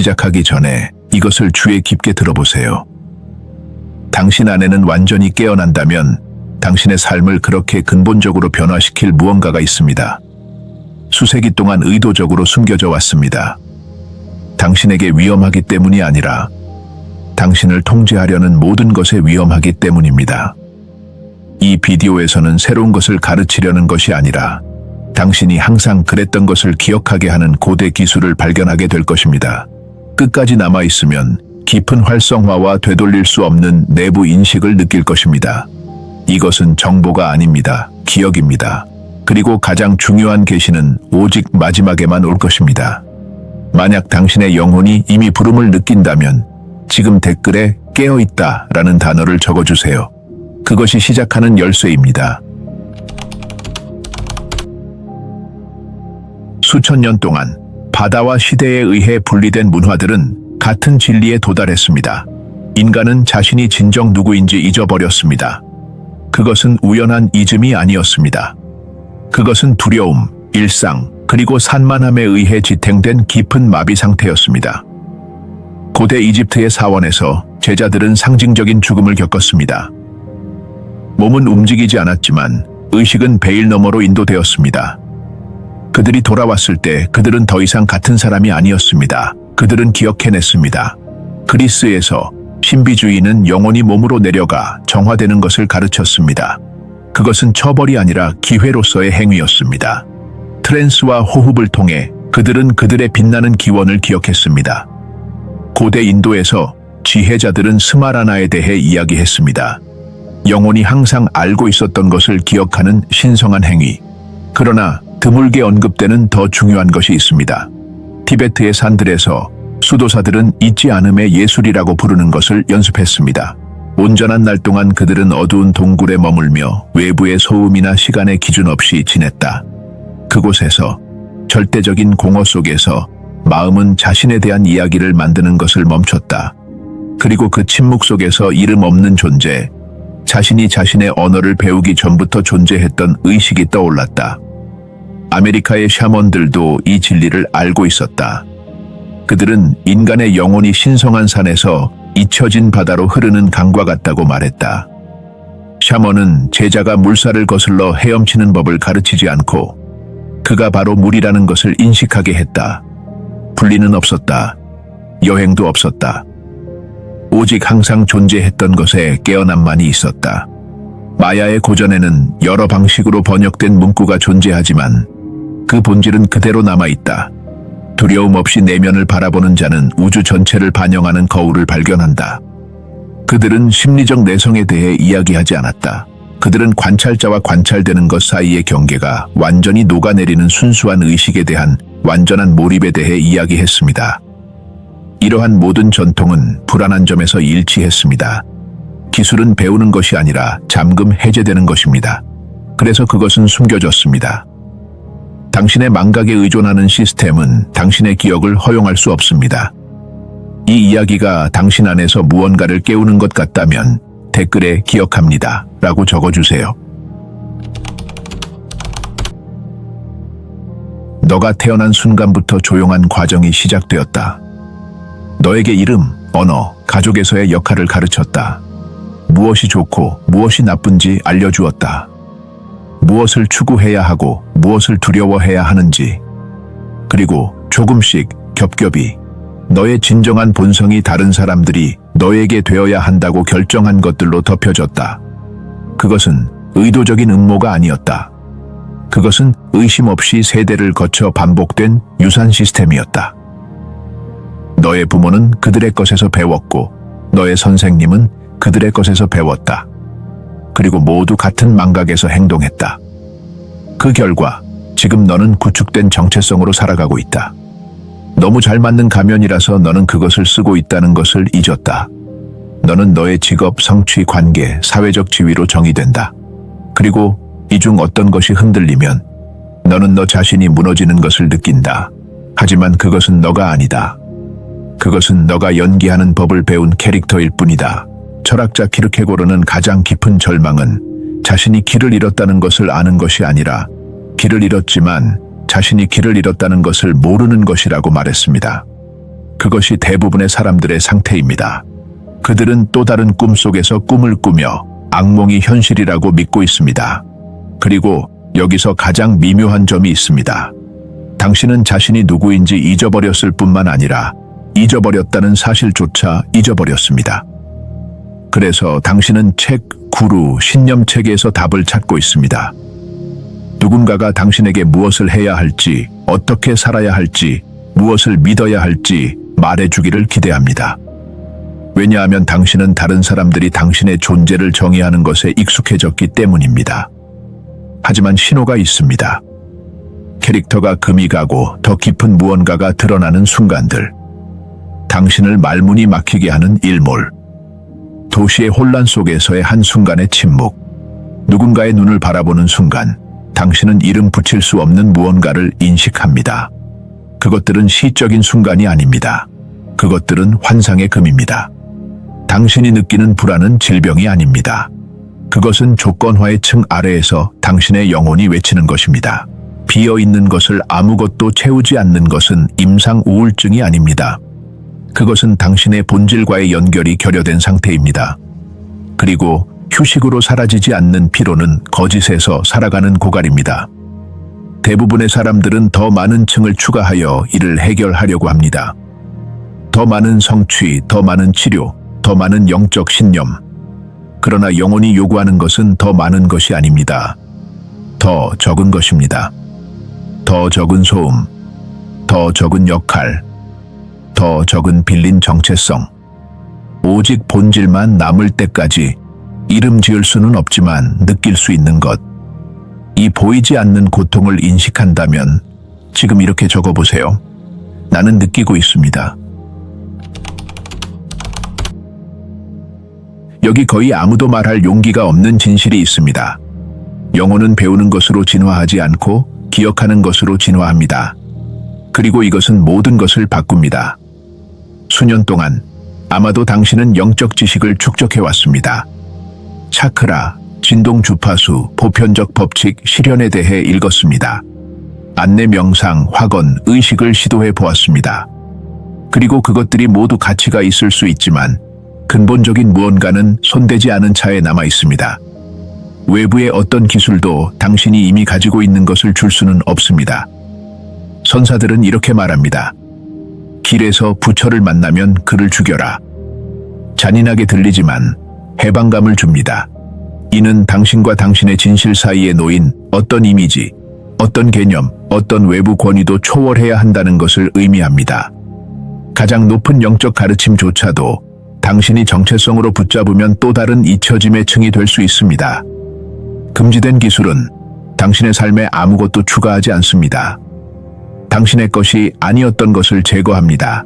시작하기 전에 이것을 주의 깊게 들어보세요. 당신 안에는 완전히 깨어난다면 당신의 삶을 그렇게 근본적으로 변화시킬 무언가가 있습니다. 수세기 동안 의도적으로 숨겨져 왔습니다. 당신에게 위험하기 때문이 아니라 당신을 통제하려는 모든 것에 위험하기 때문입니다. 이 비디오에서는 새로운 것을 가르치려는 것이 아니라 당신이 항상 그랬던 것을 기억하게 하는 고대 기술을 발견하게 될 것입니다. 끝까지 남아있으면 깊은 활성화와 되돌릴 수 없는 내부 인식을 느낄 것입니다. 이것은 정보가 아닙니다. 기억입니다. 그리고 가장 중요한 계시는 오직 마지막에만 올 것입니다. 만약 당신의 영혼이 이미 부름을 느낀다면 지금 댓글에 깨어있다 라는 단어를 적어주세요. 그것이 시작하는 열쇠입니다. 수천 년 동안 바다와 시대에 의해 분리된 문화들은 같은 진리에 도달했습니다. 인간은 자신이 진정 누구인지 잊어버렸습니다. 그것은 우연한 이즘이 아니었습니다. 그것은 두려움, 일상, 그리고 산만함에 의해 지탱된 깊은 마비 상태였습니다. 고대 이집트의 사원에서 제자들은 상징적인 죽음을 겪었습니다. 몸은 움직이지 않았지만 의식은 베일 너머로 인도되었습니다. 그들이 돌아왔을 때 그들은 더 이상 같은 사람이 아니었습니다. 그들은 기억해냈습니다. 그리스에서 신비주의는 영혼이 몸으로 내려가 정화되는 것을 가르쳤습니다. 그것은 처벌이 아니라 기회로서의 행위였습니다. 트랜스와 호흡을 통해 그들은 그들의 빛나는 기원을 기억했습니다. 고대 인도에서 지혜자들은 스마라나에 대해 이야기했습니다. 영혼이 항상 알고 있었던 것을 기억하는 신성한 행위. 그러나 드물게 언급되는 더 중요한 것이 있습니다. 티베트의 산들에서 수도사들은 잊지 않음의 예술이라고 부르는 것을 연습했습니다. 온전한 날 동안 그들은 어두운 동굴에 머물며 외부의 소음이나 시간의 기준 없이 지냈다. 그곳에서 절대적인 공허 속에서 마음은 자신에 대한 이야기를 만드는 것을 멈췄다. 그리고 그 침묵 속에서 이름 없는 존재, 자신이 자신의 언어를 배우기 전부터 존재했던 의식이 떠올랐다. 아메리카의 샤먼들도 이 진리를 알고 있었다. 그들은 인간의 영혼이 신성한 산에서 잊혀진 바다로 흐르는 강과 같다고 말했다. 샤먼은 제자가 물살을 거슬러 헤엄치는 법을 가르치지 않고 그가 바로 물이라는 것을 인식하게 했다. 분리는 없었다. 여행도 없었다. 오직 항상 존재했던 것에 깨어남만이 있었다. 마야의 고전에는 여러 방식으로 번역된 문구가 존재하지만 그 본질은 그대로 남아있다. 두려움 없이 내면을 바라보는 자는 우주 전체를 반영하는 거울을 발견한다. 그들은 심리적 내성에 대해 이야기하지 않았다. 그들은 관찰자와 관찰되는 것 사이의 경계가 완전히 녹아내리는 순수한 의식에 대한 완전한 몰입에 대해 이야기했습니다. 이러한 모든 전통은 불안한 점에서 일치했습니다. 기술은 배우는 것이 아니라 잠금 해제되는 것입니다. 그래서 그것은 숨겨졌습니다. 당신의 망각에 의존하는 시스템은 당신의 기억을 허용할 수 없습니다. 이 이야기가 당신 안에서 무언가를 깨우는 것 같다면 댓글에 기억합니다 라고 적어주세요. 너가 태어난 순간부터 조용한 과정이 시작되었다. 너에게 이름, 언어, 가족에서의 역할을 가르쳤다. 무엇이 좋고 무엇이 나쁜지 알려주었다. 무엇을 추구해야 하고 무엇을 두려워해야 하는지, 그리고 조금씩 겹겹이 너의 진정한 본성이 다른 사람들이 너에게 되어야 한다고 결정한 것들로 덮여졌다. 그것은 의도적인 음모가 아니었다. 그것은 의심 없이 세대를 거쳐 반복된 유산 시스템이었다. 너의 부모는 그들의 것에서 배웠고 너의 선생님은 그들의 것에서 배웠다. 그리고 모두 같은 망각에서 행동했다. 그 결과 지금 너는 구축된 정체성으로 살아가고 있다. 너무 잘 맞는 가면이라서 너는 그것을 쓰고 있다는 것을 잊었다. 너는 너의 직업, 성취, 관계, 사회적 지위로 정의된다. 그리고 이 중 어떤 것이 흔들리면 너는 너 자신이 무너지는 것을 느낀다. 하지만 그것은 너가 아니다. 그것은 너가 연기하는 법을 배운 캐릭터일 뿐이다. 철학자 키르케고르는 가장 깊은 절망은 자신이 길을 잃었다는 것을 아는 것이 아니라 길을 잃었지만 자신이 길을 잃었다는 것을 모르는 것이라고 말했습니다. 그것이 대부분의 사람들의 상태입니다. 그들은 또 다른 꿈 속에서 꿈을 꾸며 악몽이 현실이라고 믿고 있습니다. 그리고 여기서 가장 미묘한 점이 있습니다. 당신은 자신이 누구인지 잊어버렸을 뿐만 아니라 잊어버렸다는 사실조차 잊어버렸습니다. 그래서 당신은 책, 구루, 신념체계에서 답을 찾고 있습니다. 누군가가 당신에게 무엇을 해야 할지, 어떻게 살아야 할지, 무엇을 믿어야 할지 말해주기를 기대합니다. 왜냐하면 당신은 다른 사람들이 당신의 존재를 정의하는 것에 익숙해졌기 때문입니다. 하지만 신호가 있습니다. 캐릭터가 금이 가고 더 깊은 무언가가 드러나는 순간들. 당신을 말문이 막히게 하는 일몰. 도시의 혼란 속에서의 한순간의 침묵. 누군가의 눈을 바라보는 순간 당신은 이름 붙일 수 없는 무언가를 인식합니다. 그것들은 시적인 순간이 아닙니다. 그것들은 환상의 금입니다. 당신이 느끼는 불안은 질병이 아닙니다. 그것은 조건화의 층 아래에서 당신의 영혼이 외치는 것입니다. 비어있는 것을 아무것도 채우지 않는 것은 임상 우울증이 아닙니다. 그것은 당신의 본질과의 연결이 결여된 상태입니다. 그리고 휴식으로 사라지지 않는 피로는 거짓에서 살아가는 고갈입니다. 대부분의 사람들은 더 많은 층을 추가하여 이를 해결하려고 합니다. 더 많은 성취, 더 많은 치료, 더 많은 영적 신념. 그러나 영혼이 요구하는 것은 더 많은 것이 아닙니다. 더 적은 것입니다. 더 적은 소음, 더 적은 역할, 더 적은 빌린 정체성. 오직 본질만 남을 때까지 이름 지을 수는 없지만 느낄 수 있는 것. 이 보이지 않는 고통을 인식한다면 지금 이렇게 적어보세요. 나는 느끼고 있습니다. 여기 거의 아무도 말할 용기가 없는 진실이 있습니다. 영혼은 배우는 것으로 진화하지 않고 기억하는 것으로 진화합니다. 그리고 이것은 모든 것을 바꿉니다. 수년 동안 아마도 당신은 영적 지식을 축적해왔습니다. 차크라, 진동 주파수, 보편적 법칙, 실현에 대해 읽었습니다. 안내 명상, 확언, 의식을 시도해 보았습니다. 그리고 그것들이 모두 가치가 있을 수 있지만 근본적인 무언가는 손대지 않은 차에 남아 있습니다. 외부의 어떤 기술도 당신이 이미 가지고 있는 것을 줄 수는 없습니다. 선사들은 이렇게 말합니다. 길에서 부처를 만나면 그를 죽여라. 잔인하게 들리지만 해방감을 줍니다. 이는 당신과 당신의 진실 사이에 놓인 어떤 이미지, 어떤 개념, 어떤 외부 권위도 초월해야 한다는 것을 의미합니다. 가장 높은 영적 가르침조차도 당신이 정체성으로 붙잡으면 또 다른 잊혀짐의 층이 될 수 있습니다. 금지된 기술은 당신의 삶에 아무것도 추가하지 않습니다. 당신의 것이 아니었던 것을 제거합니다.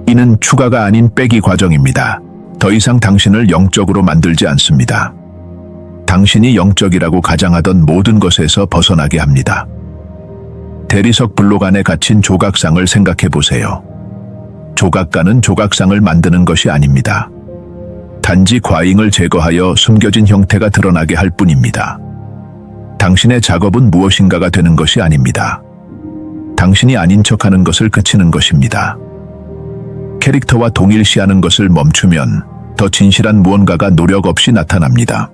이는 추가가 아닌 빼기 과정입니다. 더 이상 당신을 영적으로 만들지 않습니다. 당신이 영적이라고 가장하던 모든 것에서 벗어나게 합니다. 대리석 블록 안에 갇힌 조각상을 생각해 보세요. 조각가는 조각상을 만드는 것이 아닙니다. 단지 과잉을 제거하여 숨겨진 형태가 드러나게 할 뿐입니다. 당신의 작업은 무엇인가가 되는 것이 아닙니다. 당신이 아닌 척하는 것을 그치는 것입니다. 캐릭터와 동일시하는 것을 멈추면 더 진실한 무언가가 노력 없이 나타납니다.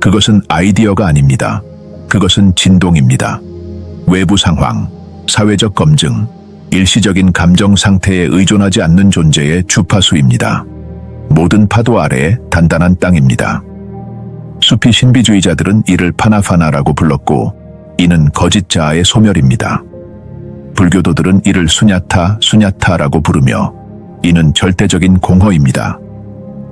그것은 아이디어가 아닙니다. 그것은 진동입니다. 외부 상황, 사회적 검증, 일시적인 감정 상태에 의존하지 않는 존재의 주파수입니다. 모든 파도 아래에 단단한 땅입니다. 수피 신비주의자들은 이를 파나파나라고 불렀고 이는 거짓 자아의 소멸입니다. 불교도들은 이를 수냐타라고 부르며 이는 절대적인 공허입니다.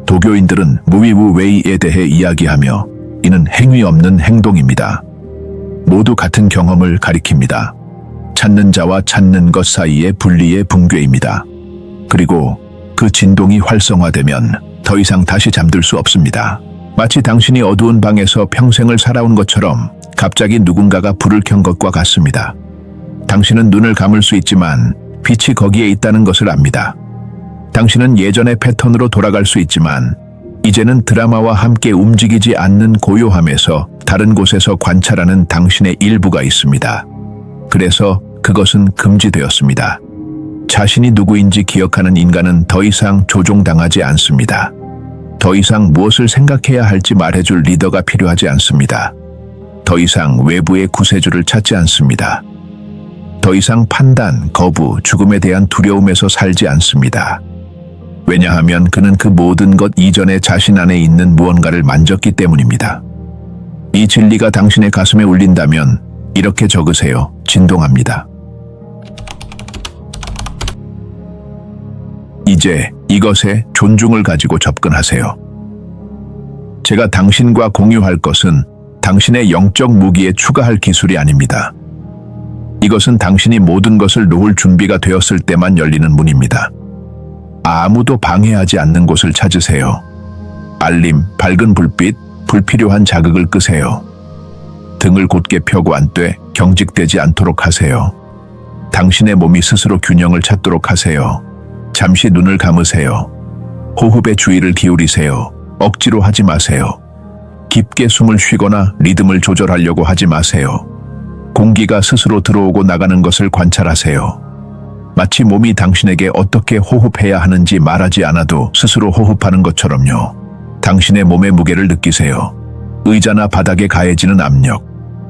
도교인들은 무위무웨이에 대해 이야기하며 이는 행위 없는 행동입니다. 모두 같은 경험을 가리킵니다. 찾는 자와 찾는 것 사이의 분리의 붕괴입니다. 그리고 그 진동이 활성화되면 더 이상 다시 잠들 수 없습니다. 마치 당신이 어두운 방에서 평생을 살아온 것처럼 갑자기 누군가가 불을 켠 것과 같습니다. 당신은 눈을 감을 수 있지만 빛이 거기에 있다는 것을 압니다. 당신은 예전의 패턴으로 돌아갈 수 있지만 이제는 드라마와 함께 움직이지 않는 고요함에서 다른 곳에서 관찰하는 당신의 일부가 있습니다. 그래서 그것은 금지되었습니다. 자신이 누구인지 기억하는 인간은 더 이상 조종당하지 않습니다. 더 이상 무엇을 생각해야 할지 말해줄 리더가 필요하지 않습니다. 더 이상 외부의 구세주를 찾지 않습니다. 더 이상 판단, 거부, 죽음에 대한 두려움에서 살지 않습니다. 왜냐하면 그는 그 모든 것 이전에 자신 안에 있는 무언가를 만졌기 때문입니다. 이 진리가 당신의 가슴에 울린다면 이렇게 적으세요. 진동합니다. 이제 이것에 존중을 가지고 접근하세요. 제가 당신과 공유할 것은 당신의 영적 무기에 추가할 기술이 아닙니다. 이것은 당신이 모든 것을 놓을 준비가 되었을 때만 열리는 문입니다. 아무도 방해하지 않는 곳을 찾으세요. 알림, 밝은 불빛, 불필요한 자극을 끄세요. 등을 곧게 펴고 앉되 경직되지 않도록 하세요. 당신의 몸이 스스로 균형을 찾도록 하세요. 잠시 눈을 감으세요. 호흡에 주의를 기울이세요. 억지로 하지 마세요. 깊게 숨을 쉬거나 리듬을 조절하려고 하지 마세요. 공기가 스스로 들어오고 나가는 것을 관찰하세요. 마치 몸이 당신에게 어떻게 호흡해야 하는지 말하지 않아도 스스로 호흡하는 것처럼요. 당신의 몸의 무게를 느끼세요. 의자나 바닥에 가해지는 압력,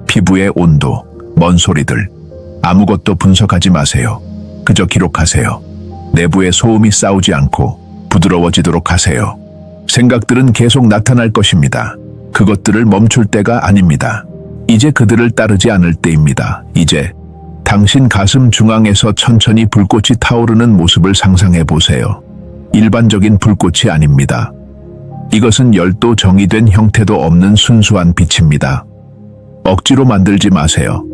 피부의 온도, 먼 소리들. 아무것도 분석하지 마세요. 그저 기록하세요. 내부의 소음이 싸우지 않고 부드러워지도록 하세요. 생각들은 계속 나타날 것입니다. 그것들을 멈출 때가 아닙니다. 이제 그들을 따르지 않을 때입니다. 이제 당신 가슴 중앙에서 천천히 불꽃이 타오르는 모습을 상상해 보세요. 일반적인 불꽃이 아닙니다. 이것은 열도 정의된 형태도 없는 순수한 빛입니다. 억지로 만들지 마세요.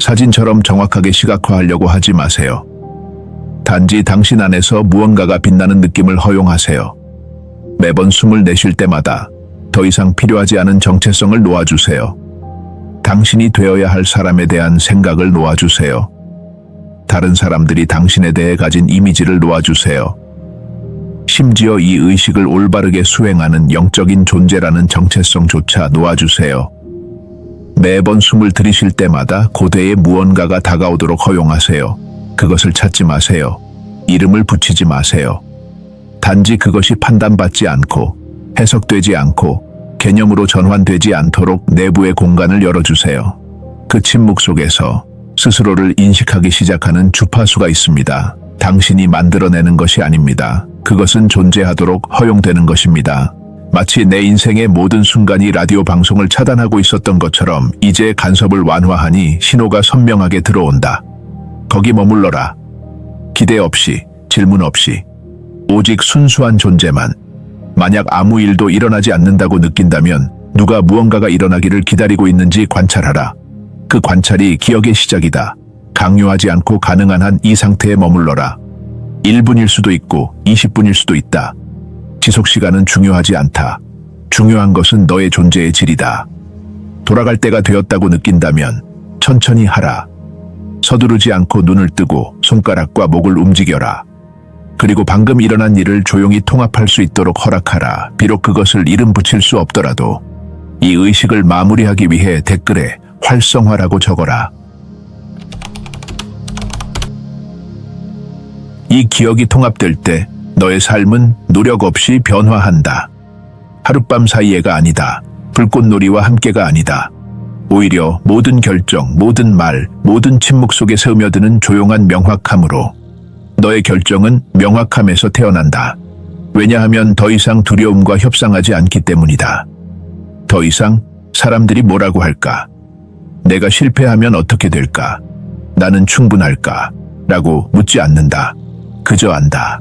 사진처럼 정확하게 시각화하려고 하지 마세요. 단지 당신 안에서 무언가가 빛나는 느낌을 허용하세요. 매번 숨을 내쉴 때마다 더 이상 필요하지 않은 정체성을 놓아주세요. 당신이 되어야 할 사람에 대한 생각을 놓아주세요. 다른 사람들이 당신에 대해 가진 이미지를 놓아주세요. 심지어 이 의식을 올바르게 수행하는 영적인 존재라는 정체성조차 놓아주세요. 매번 숨을 들이쉴 때마다 고대의 무언가가 다가오도록 허용하세요. 그것을 찾지 마세요. 이름을 붙이지 마세요. 단지 그것이 판단받지 않고 해석되지 않고 개념으로 전환되지 않도록 내부의 공간을 열어주세요. 그 침묵 속에서 스스로를 인식하기 시작하는 주파수가 있습니다. 당신이 만들어내는 것이 아닙니다. 그것은 존재하도록 허용되는 것입니다. 마치 내 인생의 모든 순간이 라디오 방송을 차단하고 있었던 것처럼 이제 간섭을 완화하니 신호가 선명하게 들어온다. 거기 머물러라. 기대 없이, 질문 없이, 오직 순수한 존재만. 만약 아무 일도 일어나지 않는다고 느낀다면 누가 무언가가 일어나기를 기다리고 있는지 관찰하라. 그 관찰이 기억의 시작이다. 강요하지 않고 가능한 한 이 상태에 머물러라. 1분일 수도 있고 20분일 수도 있다. 지속시간은 중요하지 않다. 중요한 것은 너의 존재의 질이다. 돌아갈 때가 되었다고 느낀다면 천천히 하라. 서두르지 않고 눈을 뜨고 손가락과 목을 움직여라. 그리고 방금 일어난 일을 조용히 통합할 수 있도록 허락하라. 비록 그것을 이름 붙일 수 없더라도 이 의식을 마무리하기 위해 댓글에 활성화라고 적어라. 이 기억이 통합될 때 너의 삶은 노력 없이 변화한다. 하룻밤 사이에가 아니다. 불꽃놀이와 함께가 아니다. 오히려 모든 결정, 모든 말, 모든 침묵 속에 스며드는 조용한 명확함으로 너의 결정은 명확함에서 태어난다. 왜냐하면 더 이상 두려움과 협상하지 않기 때문이다. 더 이상 사람들이 뭐라고 할까? 내가 실패하면 어떻게 될까? 나는 충분할까? 라고 묻지 않는다. 그저 안다.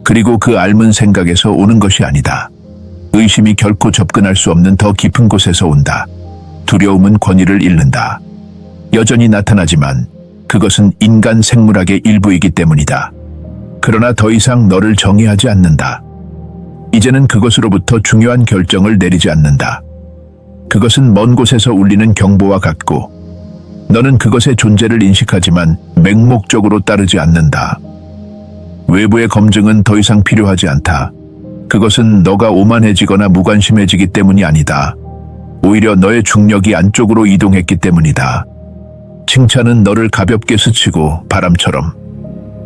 그리고 그 앓은 생각에서 오는 것이 아니다. 의심이 결코 접근할 수 없는 더 깊은 곳에서 온다. 두려움은 권위를 잃는다. 여전히 나타나지만 그것은 인간 생물학의 일부이기 때문이다. 그러나 더 이상 너를 정의하지 않는다. 이제는 그것으로부터 중요한 결정을 내리지 않는다. 그것은 먼 곳에서 울리는 경보와 같고 너는 그것의 존재를 인식하지만 맹목적으로 따르지 않는다. 외부의 검증은 더 이상 필요하지 않다. 그것은 너가 오만해지거나 무관심해지기 때문이 아니다. 오히려 너의 중력이 안쪽으로 이동했기 때문이다. 칭찬은 너를 가볍게 스치고 바람처럼,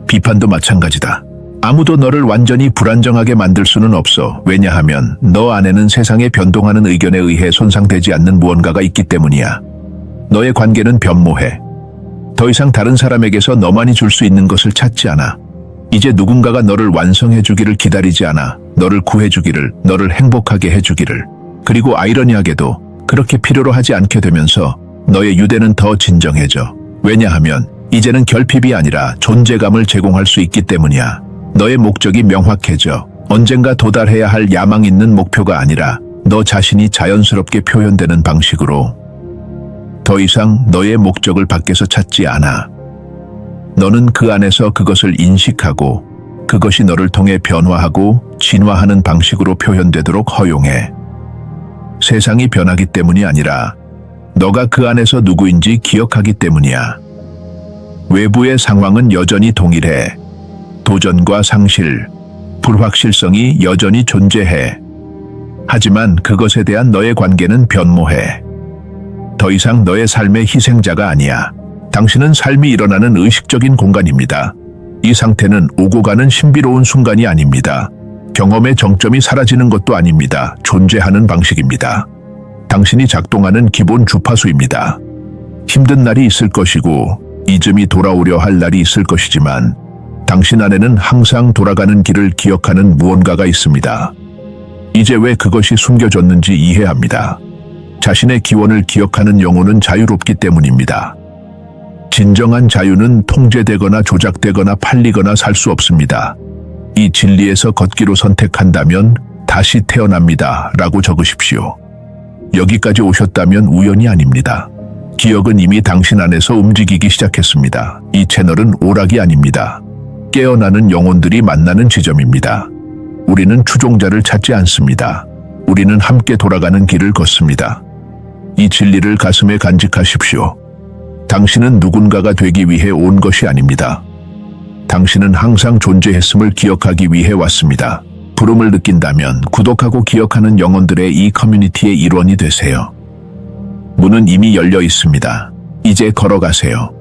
비판도 마찬가지다. 아무도 너를 완전히 불안정하게 만들 수는 없어. 왜냐하면 너 안에는 세상에 변동하는 의견에 의해 손상되지 않는 무언가가 있기 때문이야. 너의 관계는 변모해. 더 이상 다른 사람에게서 너만이 줄 수 있는 것을 찾지 않아. 이제 누군가가 너를 완성해 주기를 기다리지 않아. 너를 구해 주기를, 너를 행복하게 해 주기를. 그리고 아이러니하게도 그렇게 필요로 하지 않게 되면서 너의 유대는 더 진정해져. 왜냐하면 이제는 결핍이 아니라 존재감을 제공할 수 있기 때문이야. 너의 목적이 명확해져. 언젠가 도달해야 할 야망 있는 목표가 아니라 너 자신이 자연스럽게 표현되는 방식으로. 더 이상 너의 목적을 밖에서 찾지 않아. 너는 그 안에서 그것을 인식하고 그것이 너를 통해 변화하고 진화하는 방식으로 표현되도록 허용해. 세상이 변하기 때문이 아니라 너가 그 안에서 누구인지 기억하기 때문이야. 외부의 상황은 여전히 동일해. 도전과 상실, 불확실성이 여전히 존재해. 하지만 그것에 대한 너의 관계는 변모해. 더 이상 너의 삶의 희생자가 아니야. 당신은 삶이 일어나는 의식적인 공간입니다. 이 상태는 오고 가는 신비로운 순간이 아닙니다. 경험의 정점이 사라지는 것도 아닙니다. 존재하는 방식입니다. 당신이 작동하는 기본 주파수입니다. 힘든 날이 있을 것이고 잊음이 돌아오려 할 날이 있을 것이지만 당신 안에는 항상 돌아가는 길을 기억하는 무언가가 있습니다. 이제 왜 그것이 숨겨졌는지 이해합니다. 자신의 기원을 기억하는 영혼은 자유롭기 때문입니다. 진정한 자유는 통제되거나 조작되거나 팔리거나 살 수 없습니다. 이 진리에서 걷기로 선택한다면 다시 태어납니다. 라고 적으십시오. 여기까지 오셨다면 우연이 아닙니다. 기억은 이미 당신 안에서 움직이기 시작했습니다. 이 채널은 오락이 아닙니다. 깨어나는 영혼들이 만나는 지점입니다. 우리는 추종자를 찾지 않습니다. 우리는 함께 돌아가는 길을 걷습니다. 이 진리를 가슴에 간직하십시오. 당신은 누군가가 되기 위해 온 것이 아닙니다. 당신은 항상 존재했음을 기억하기 위해 왔습니다. 부름을 느낀다면 구독하고 기억하는 영혼들의 이 커뮤니티의 일원이 되세요. 문은 이미 열려 있습니다. 이제 걸어가세요.